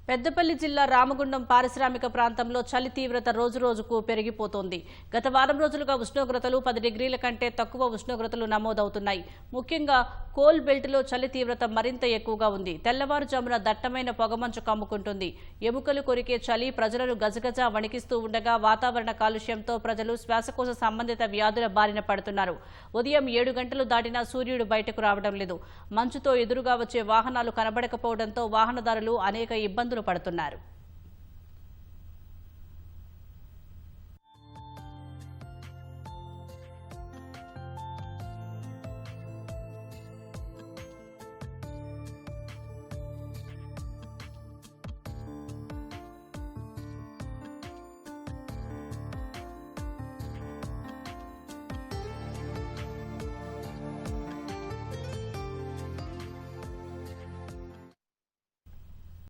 పెద్దపల్లి జిల్లా రామగుండం పారిశ్రామిక ప్రాంతంలో చలి తీవ్రత రోజురోజుకు పెరిగిపోతోంది. గత వారం రోజులుగా ఉష్ణోగ్రతలు 10 డిగ్రీల కంటే తక్కువ ఉష్ణోగ్రతలు నమోదవుతున్నాయి. ముఖ్యంగా కోల్ బెల్ట్లో చలి తీవ్రత మరింత ఎక్కువగా ఉంది. తెల్లవారుజామున దట్టమైన పొగమంచు కమ్ముకుంటుంది. ఎముకలు కొరికే చలి ప్రజలను గజగజ వణికిస్తూ ఉండగా వాతావరణ కాలుష్యంతో ప్రజలు శ్వాసకోశ సంబంధిత వ్యాధుల బారిన పడుతున్నారు. ఉదయం 7 గంటలు దాటినా సూర్యుడు బయటకు రావడం లేదు. మంచుతో ఎదురుగా వచ్చే వాహనాలు కనబడకపోవడంతో వాహనదారులు అనేక ఇబ్బందులు పడుతున్నారు.